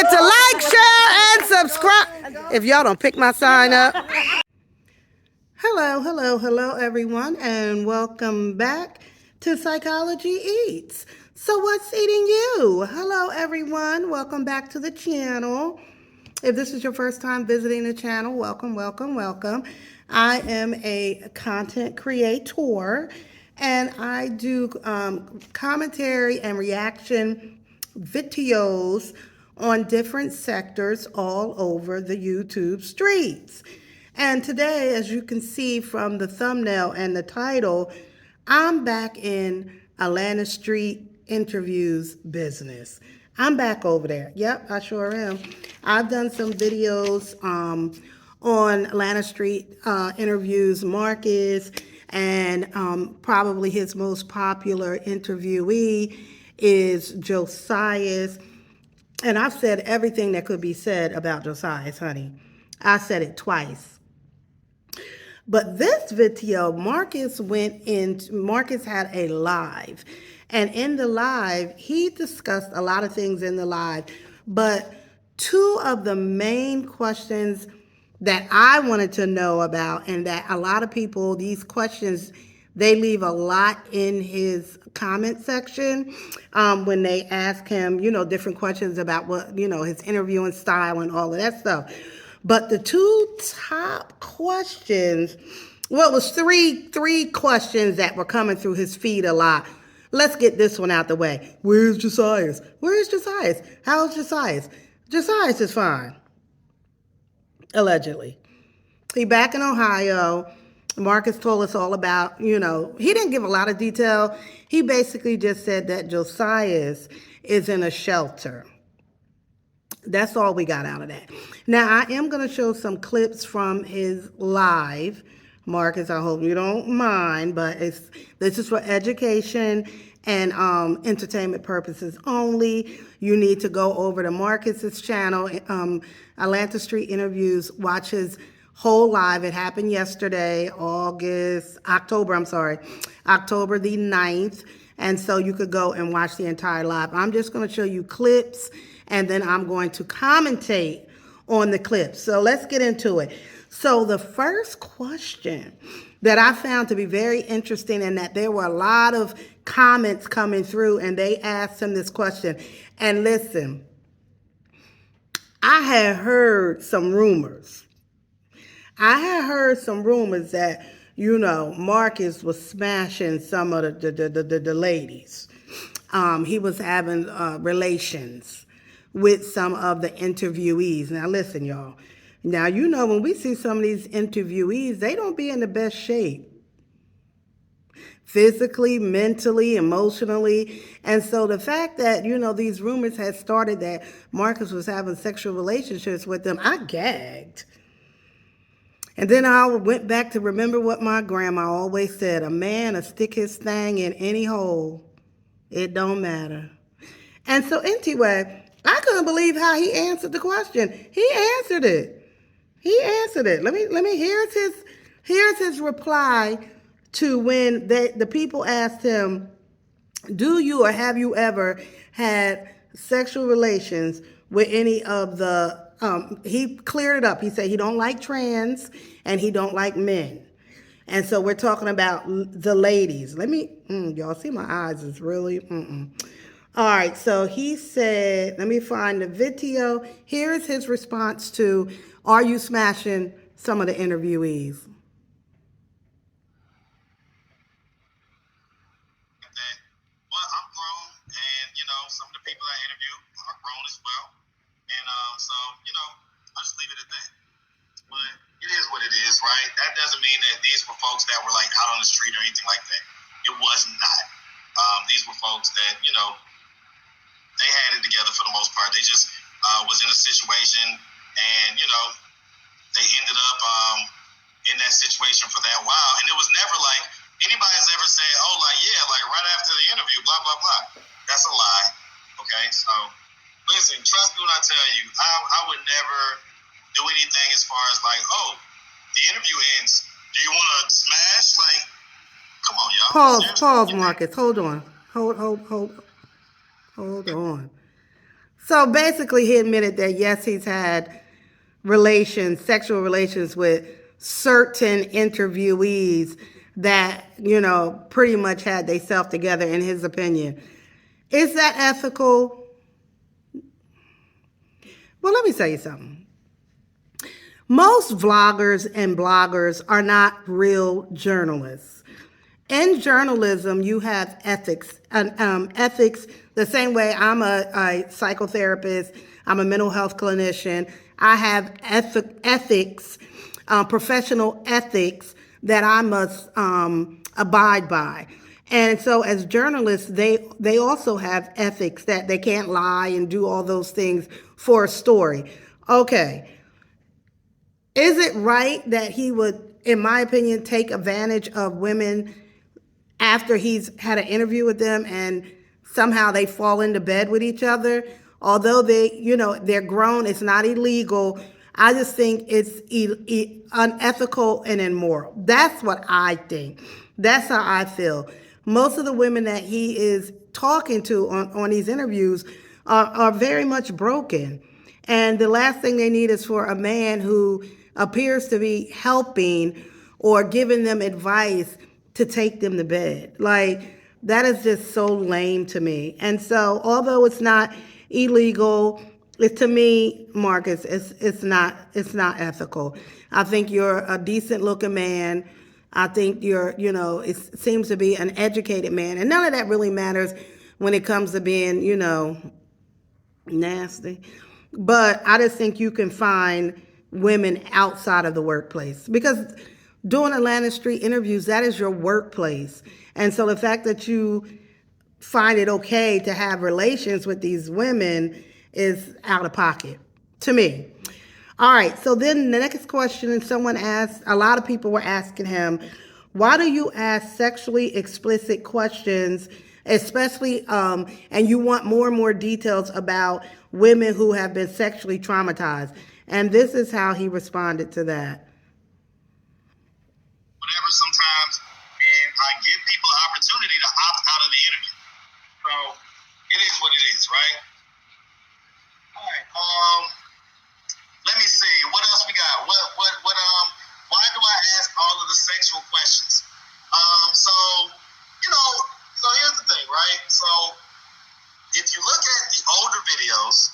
forget to like, share, and subscribe. If y'all don't pick my sign up. Hello, everyone, and welcome back to Psychology Eats. So what's eating you? Hello, everyone. Welcome back to the channel. If this is your first time visiting the channel, welcome. I am a content creator, and I do commentary and reaction videos on different sectors all over the YouTube streets. And today, as you can see from the thumbnail and the title, I'm back in Atlanta Street Interviews business. I'm back over there. Yep, I sure am. I've done some videos on Atlanta Street Interviews Marcus, and probably his most popular interviewee is Josias. And I've said everything that could be said about Josias, honey. I said it twice. But this video, Marcus had a live. And in the live, he discussed a lot of things in the live. But two of the main questions that I wanted to know about, and that a lot of people, these questions, they leave a lot in his comment section when they ask him, different questions about what, his interviewing style and all of that stuff. But the two top questions, well, it was three questions that were coming through his feed a lot. Let's get this one out the way. Where's Josias? Where's Josias? How's Josias? Josias is fine. Allegedly. He back in Ohio. Marcus told us all about, he didn't give a lot of detail. He basically just said that Josias is in a shelter. That's all we got out of that. Now, I am going to show some clips from his live. Marcus, I hope you don't mind, but this is for education and entertainment purposes only. You need to go over to Marcus's channel, Atlanta Street Interviews, watch his whole live. It happened yesterday, October the 9th. And so you could go and watch the entire live. I'm just going to show you clips, and then I'm going to commentate on the clips. So let's get into it. So the first question that I found to be very interesting, and that there were a lot of comments coming through, and they asked him this question. And listen, I had heard some rumors. That, Marcus was smashing some of the ladies. He was having relations with some of the interviewees. Now, listen, y'all. Now, when we see some of these interviewees, they don't be in the best shape. Physically, mentally, emotionally. And so the fact that, these rumors had started that Marcus was having sexual relationships with them, I gagged. And then I went back to remember what my grandma always said: a man will stick his thing in any hole. It don't matter. And so anyway, I couldn't believe how he answered the question. He answered it. Let me here's his reply to when the people asked him, do you or have you ever had sexual relations with any of the, he cleared it up. He said he don't like trans and he don't like men. And so we're talking about the ladies. Y'all see my eyes is really, All right, so he said, let me find the video. Here is his response to, are you smashing some of the interviewees? Well, I'm grown, and some of the people I interview are grown as well, and so I just leave it at that. But it is what it is, right? That doesn't mean that these were folks that were like out on the street or anything like that. It was not. These were folks that they had it together for the most part. They just was in a situation, and they ended up in that situation for that while, and it was never like anybody's ever said, oh, like, yeah, like right after the interview, blah, blah, blah. That's a lie, okay? So, listen, trust me when I tell you, I would never do anything as far as like, oh, the interview ends. Do you want to smash? Like, come on, y'all. Pause, Marcus. Hold on. Hold on. So basically, he admitted that yes, he's had sexual relations with certain interviewees that, pretty much had themselves together, in his opinion. Is that ethical? Well, let me tell you something. Most vloggers and bloggers are not real journalists. In journalism, you have ethics, ethics the same way I'm a psychotherapist, I'm a mental health clinician. I have ethics, professional ethics that I must abide by. And so as journalists, they also have ethics that they can't lie and do all those things for a story. Okay. Is it right that he would, in my opinion, take advantage of women after he's had an interview with them and somehow they fall into bed with each other? Although they're grown, it's not illegal. I just think it's unethical and immoral. That's what I think. That's how I feel. Most of the women that he is talking to on these interviews are very much broken. And the last thing they need is for a man who appears to be helping or giving them advice to take them to bed. Like, that is just so lame to me. And so, although it's not illegal, it's, to me, Marcus, it's not ethical. I think you're a decent looking man. I think it seems to be an educated man. And none of that really matters when it comes to being, nasty. But I just think you can find women outside of the workplace, because doing Atlanta Street interviews, that is your workplace. And so the fact that you find it okay to have relations with these women is out of pocket to me. All right, so then the next question, and someone asked, a lot of people were asking him, why do you ask sexually explicit questions, especially, and you want more and more details about women who have been sexually traumatized? And this is how he responded to that. Whatever sometimes, and I give people an opportunity to opt out of the interview. So it is what it is, right? All right. Let me see. What else we got? Why do I ask all of the sexual questions? So, so here's the thing, right? So if you look at the older videos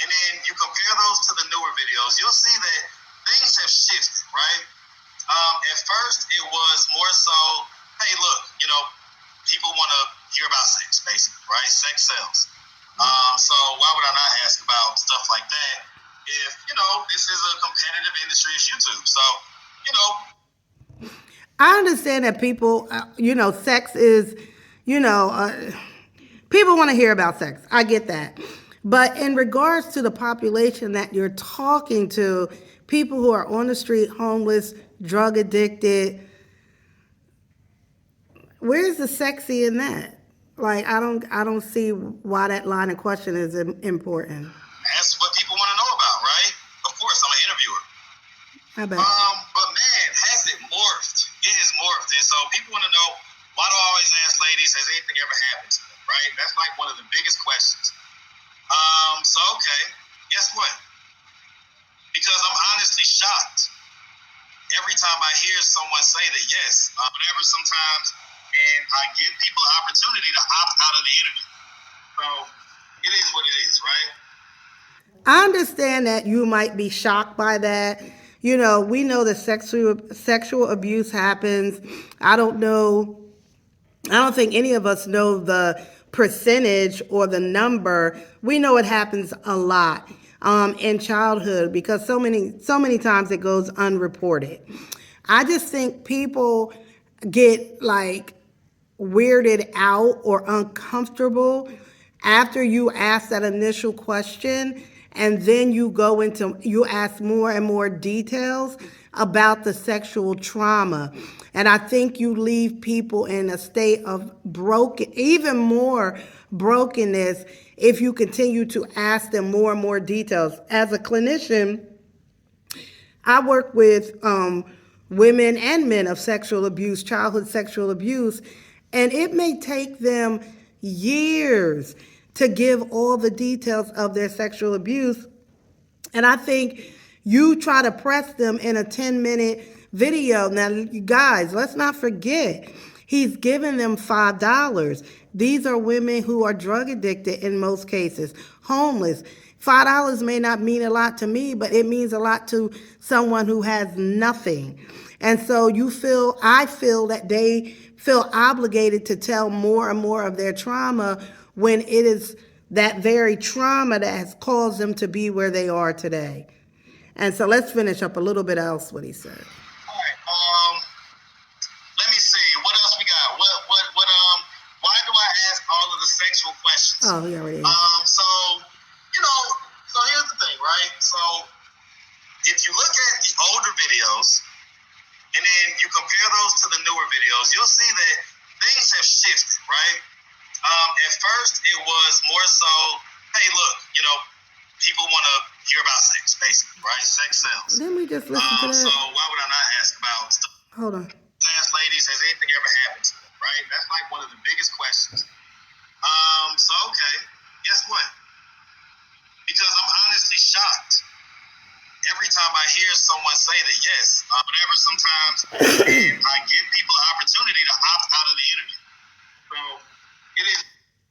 and then you compare those to the newer videos, you'll see that things have shifted, right? At first, it was more so, hey, look, people want to hear about sex, basically, right? Sex sells. So why would I not ask about stuff like that if, this is a competitive industry as YouTube? So, I understand that people, sex is, people want to hear about sex. I get that. But in regards to the population that you're talking to, people who are on the street, homeless, drug addicted, where's the sexy in that? Like, I don't see why that line of question is important. That's what people want to know about, right? Of course, I'm an interviewer. I bet. But man, has it morphed? It has morphed. And so people want to know, why do I always ask ladies, has anything ever happened to them, right? That's like one of the biggest questions. So okay, guess what? Because I'm honestly shocked every time I hear someone say that, yes, whatever sometimes, and I give people an opportunity to opt out of the interview. So it is what it is, right? I understand that you might be shocked by that. We know that sexual abuse happens. I don't think any of us know the percentage or the number. We know it happens a lot in childhood, because so many times it goes unreported. I just think people get like weirded out or uncomfortable after you ask that initial question, and then you ask more and more details about the sexual trauma. And I think you leave people in a state of even more brokenness, if you continue to ask them more and more details. As a clinician, I work with women and men of sexual abuse, childhood sexual abuse, and it may take them years to give all the details of their sexual abuse. And I think you try to press them in a 10-minute video. Now, you guys, let's not forget, he's giving them $5. These are women who are drug addicted in most cases, homeless. $5 may not mean a lot to me, but it means a lot to someone who has nothing. And so I feel that they feel obligated to tell more and more of their trauma when it is that very trauma that has caused them to be where they are today. And so let's finish up a little bit else what he said. All right. Let me see. What else we got? Why do I ask all of the sexual questions? Oh, he already So, so here's the thing, right? So if you look at the older videos and then you compare those to the newer videos, you'll see that things have shifted, right? At first, it was more so, hey, look, people want to hear about sex, basically, right? Sex sells. Didn't we just listen to that? So why would I not ask about stuff? Hold on. Ask ladies, has anything ever happened to them, right? That's like one of the biggest questions. So, okay, guess what? Because I'm honestly shocked every time I hear someone say that, yes, whatever, sometimes I give people an opportunity to opt out of the interview. So it is,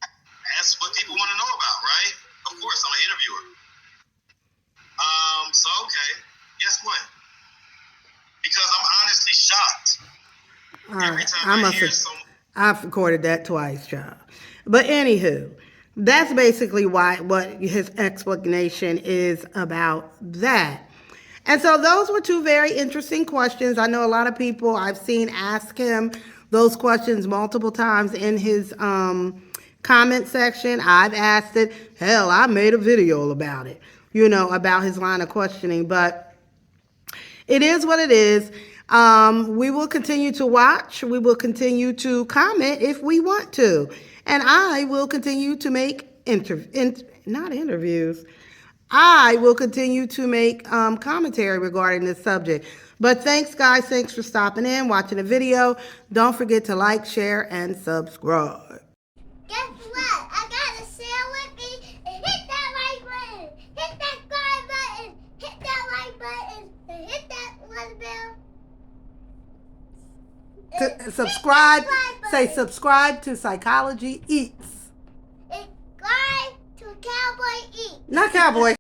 that's what people want to know about, right? Of course, I'm an interviewer. So okay, guess what? Because I'm honestly shocked. All right, Every time I hear someone, I've recorded that twice, child. But anywho, that's basically what his explanation is about that. And so those were two very interesting questions. I know a lot of people I've seen ask him those questions multiple times in his comment section. I've asked it. Hell, I made a video about it, about his line of questioning. But it is what it is. We will continue to watch. We will continue to comment if we want to. And I will continue to make not interviews. I will continue to make commentary regarding this subject. But thanks, guys. Thanks for stopping in, watching the video. Don't forget to like, share, and subscribe. Guess what? I got a share with me and hit that like button. Hit that subscribe button. Hit that like button. And hit that one bell. Subscribe. Say subscribe to Psychology Eats. Subscribe to Cowboy Eats. Not Cowboy.